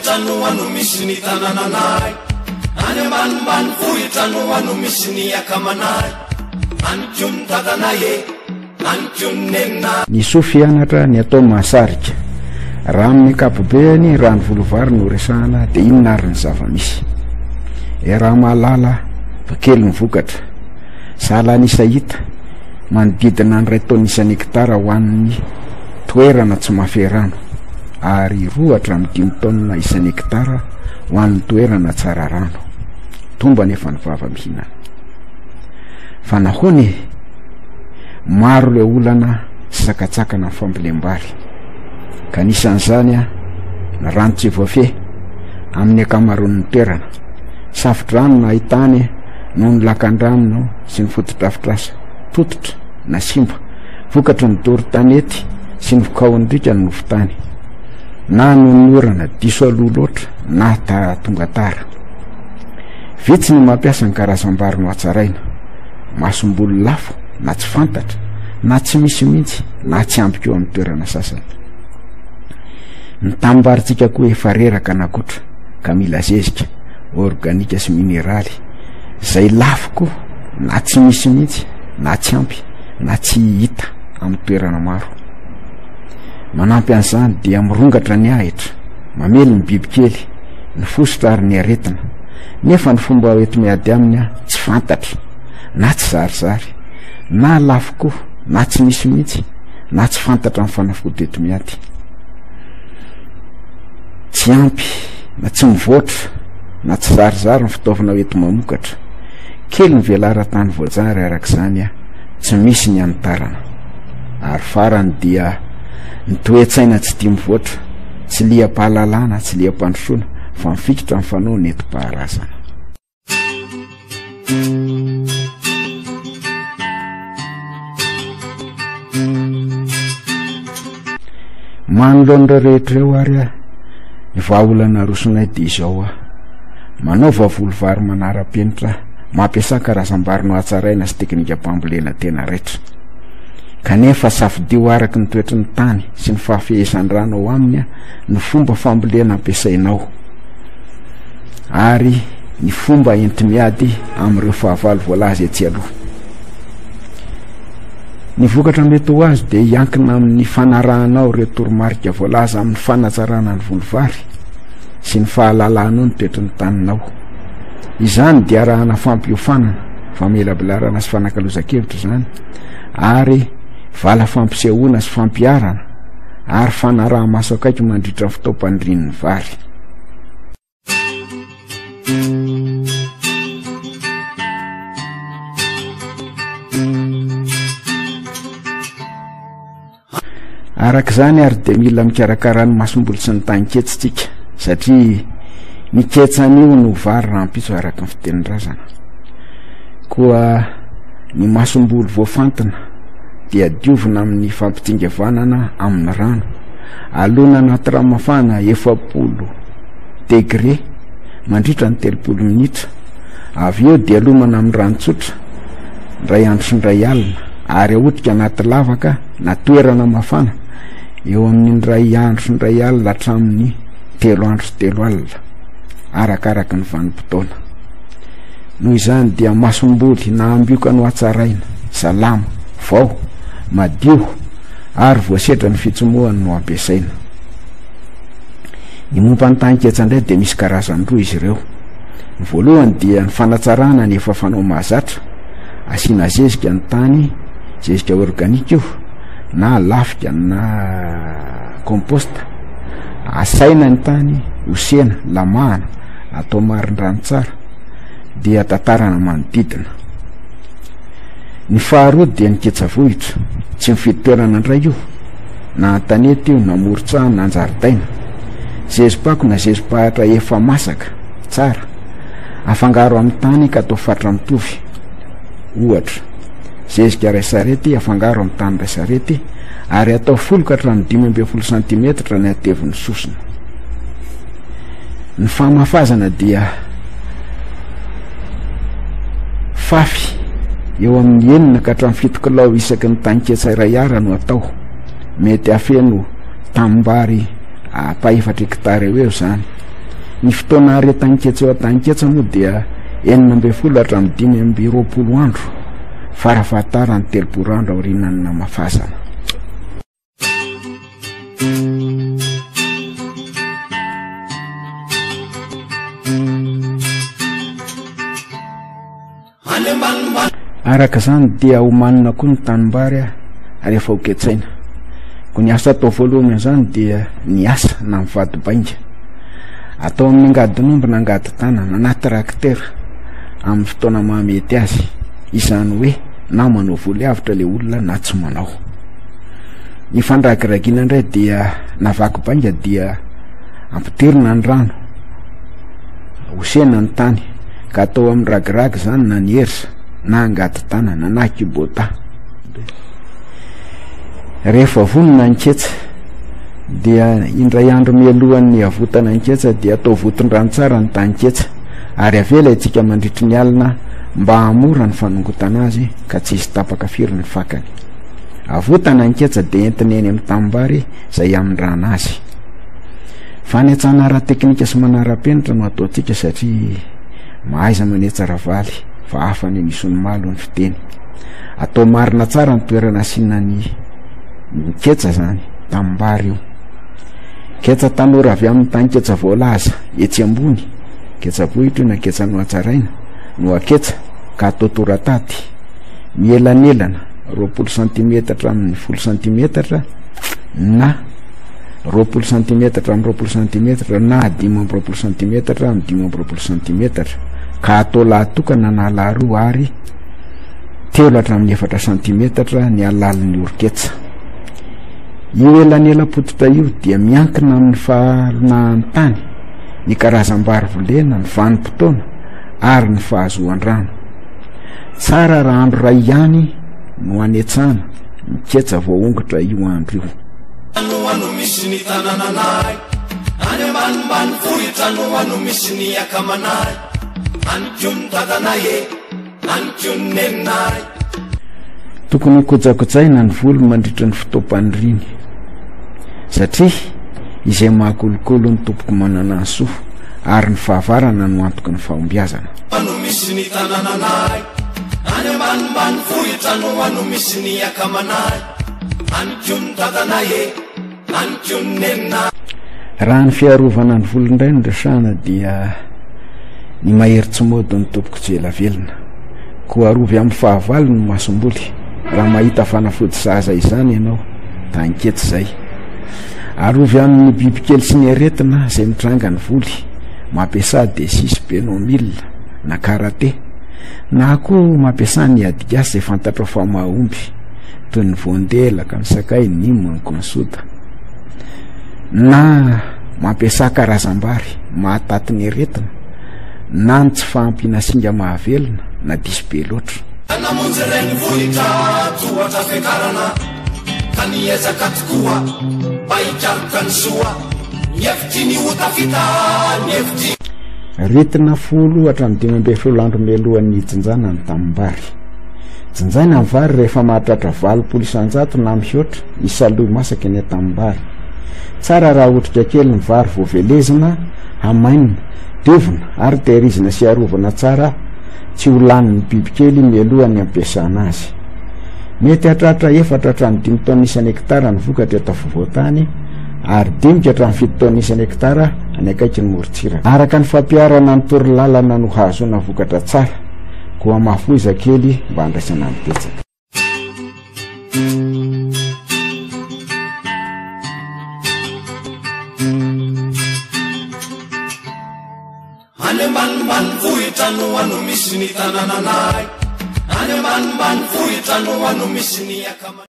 vohitra no ano misy ny tanananay, any ambanimbany vohitra no ano misy ny akamanay, anyko ny tatanay anyko ny neninay. Ny sofianatra ny atao mahasarika raha amin'ny akapobeany raha ny volovary no resahana dia inona ary ny zava-misy. Raha mahalala kely ny vokatra, sahala ny sahita manodidina ny 2 taona isan'ny hektara ho an'ny toerana tsy mahafehy rano, ary 2 hatramin'ny 5 taona isan'ny hektara ho an'ny toerana tsara rano. Tomba nefa ny vava mihinana. Fa nahoany maro le olana sakatsakana amin'ny fambolem-bary, ka nisan'izany ny rano tsy voafehy amin'ny akamaroan'ny toerana, safodrano na ahitany noho ny lakan-drano sy ny fotodrafitrasa, tototra na simba, vokatry ny dory tanety sy ny vokaondrika ny nofotany, na noho ny orana diso aloha loatra na tonga tara. Vitsy ny mampiasa ny karazam-bary no hatsaraina, masom-bolo lafo na tsy fantatra na tsy misy mihitsy na tsy ampy eo amin'ny toerana sasany. Ny tambaritsika koa efa reraka nakotra ka mila zezika organika sy mineraly zay lafo koa na tsy misy mihitsy na tsy ampy na tsy hita amin'ny toerana maro. Manampy an'izany dia mirongatra ny ahitra, mamely ny bibikely, ny fosotra ary ny aretina, nefa ny fomba ety miady aminy tsy fantatra na tsy zarizary, na lafo koa na tsy misy mihitsy na tsy fantatra amin'ny fanafody ety miady. Tsy ampy na tsy mivoatra na tsy zarizary ny fitaovana ety mamokatra, kely ny velara-tany voajary arak'izany tsy misy ny anotarana. Ary farany dia ny toe-tsaina tsy tia mivoatra, tsy liam-pahalalana, tsy liam-pandrosoana, fa mifikitra amin'ny fanao ny enti-paharazana. Manoloan'ireo rehetra eo ary ny vahaolana rosonay dia izao manaova volovary manara-penitra, mampiasa karazam-bary no hatsaraina sy teknika-pambolena tena raitra, kanefa safidio araky ny toetry ny tany sy ny fahafehesan'ny rano ao aminy ny fomba fambolena ampiasainao, ary ny fomba enti-miady amin'ireo fahavalo voalaza etsy aloha. Ny vokatra mety ho azy dia iankina amin'ny fanarahanao ireo toromarika voalaza amin'ny fanatsarana ny volovary sy ny fahalalanao ny toetry ny taninao. Izany dia arahana fampiofanana, famelabelarana sy fanakalozan-kevitra izany, ary vala fampisehoana sy fampiarana, ary fanaraha-maso akaiky mandritra ny fitaopandrin'ny vary. Arak'izany ary dia mila mikarakara ny masom-bolo sy ny tany-ketsitsika, satria ny ketsan'io no vary rahampitso araky ny fitenin-drazana. Koa ny masom-bolo voafantina dia diovina amin'ny fampitsingevanana amin'ny rano, alona anaty rano mafana 70 degré mandritra ny 30 minitra, avy eo dia alomana amin'ny rano tsotra ndray andro sy ndray alina, ary ahodika anaty lavaka na toerana mafana eo amin'ny ndray andro sy ndray alina hatramin'ny 3 andro sy 3 alina arakaraky ny vanim-potoana. Noho izany dia masom-boly na ambioka no hatsaraina, salama, vao, madio ary voasedra ny fitsomohany no ampiasaina. Ny momba ny tany-ketsa indray dia misy karazany 2 izy ireo. Ny voalohany dia ny fanatsarana ny efa fanao mahazatra, asiana zezika ny tany, zezika organika io na lafika na komposta, asaina ny tany, osena, lamahana, atao marin-drano tsara, dia tatarana manodidina. Ny faharoa dia ny ketsa-vohitra, tsy mifidy toerana indray io, na tanety io na moron-tsaha na an-jaridaina, zezipako na zezipahatra efa masaka tsara, afangaro amin'ny tany ka atao fatra mitovy. Ohatra, zezika ray sarety afangaro amin'ny tany ray sarety, ary atao foloka hatramin'ny 15 cm ny hateviny sosina. Ny famafazana dia fafy eo amin'ny 9 ka hatramin'ny 7 kilao isaky ny tany-ketsa iray ara no atao, mety afeno tambary pa 4 hektara eo zany, Ny fotoana aretan-ketsy eo an-tany-ketsa moa dia 9 hatramin'ny 5 andro, farafahatarany 3 andro aorinany namafazana. Araka zany dia homanina koa ny tanimbary rehefa ho ketsaina. Ko ny asa atao voalohany zany dia ny asa na mivady bainga, atao amin'ny angady na angady tanana na tracteur amin'ny fotoana mahamety azy, izany hoe na manao voly avitra le olona na tsy manao. Ny fandragiragiana indray dia navaky bainga dia ampidirina ny rano, hosena ny tany ka atao amin'ny ragiragy zany na ny hersa na angady tanana na kibota. Rehefa vonona ny ketsa dia indray andro mialohan'ny avotana ny ketsa dia atao voton-drano tsara ny tany-ketsa ary avela itsika mandritry ny alina mba hamora ny fanongotana azy ka tsy hisy tapaka firy ny fakany. Avotana ny ketsa dia entina eny amin'ny tanimbary izay amin'ny rano azy. Fanetsana ara-teknika sy manara-penitra no ataontsika satria mahaiza manetsa ravaly fa hafa ny misy ny malo ny fiteny. Atao marina tsara ny toerana asiana ny ketsa zany tanimbary io. Ketsa tanora avy amin'ny tany ketsa voalaza etsy ambony, ketsa vohitra na ketsa nohatsaraina no aketsa ka atao toratady mielanelana 20 cm amin'ny 10 cm na 20 cm amin'ny 20 cm na 15 cm amin'ny 15 cm ka atao lahatokana na laharoa ary 3 hatramin'ny 4 cm ny alalin'ny orketsa. Io elanela-potitra io dia miankina amin'ny fahalonan'ny tany, ny karazam-bary volena, ny vanim-potoana ary ny fahazoan-drano. Tsara raha andro ray ihany no anetsana ny ketsa voaongotra io andro io. Ano misy ny tanananay, any ambanimbany vohitra no ano misy ny akamanay, anyko ny dadanay anyko ny neninay. Tokony kojakojaina ny volo mandritra ny fotoam-paniriany satria izay mahakolokolo ny tompoko manana ny soa ary ny fahavarana no antoky ny fahombiazana. Ano misy ny tanananay, any ambanimbany vohitra no ano misy ny akamanay, anyko ny dadanay anyko ny neninay. Raha ny fiarovana ny volo indray no resahana dia ny mahery tsy mody ny tompoko tsy ela velona, ko arovy amin'ny fahavalo no masom-boly. Raha mahita fanafody zaza izany ianao tankety zay, arovy amin'ny bibikely sy ny aretina izay mitranga ny voly, mampiasa D6 Benomil na karate na koa mampiasa ny adigasy izay fantatra fa mahomby toy ny voandelaka, ny sakay, ny mony konsoda, na mampiasa karazam-bary mahataty ny aretina na ny tsy fahampiana singa mahavelona na diso be loatra. Namonjy regny vohitra tohatra fiakarana ka niezaka tokoa mba hikaroka ny soa, nievitry ny otafita nievitry retina 10 hatramin'ny 15 andro mialohan'ny jinjana ny tanimbary. Jinjaina ny vary rehefa mahatratra 20 isan-jato na mihoatra isaloha masaka ny tanimbary. Tsara raha otrika kely ny vary voavelezina, hamainina, diovina ary tehirizina sy arovana tsara tsy ho lanin'ny bibikely mialohan'ny ampiasana azy. Mety hatratra 4 hatramin'ny 5 taona isan'ny hektara ny vokatra eto afovoan-tany ary 5 hatramin'ny 7 taona isan'ny hektara any akaiky ny morontsiraka. Araka ny fampiarana ny tory-lalana no hahazoana vokatra tsara, koa mahafoiza kely mba handraisana ny betsaka. Any ambanimbany vohitra no ano misy ny tanananay, any ambanimbany vohitra no ano misy ny akamanay.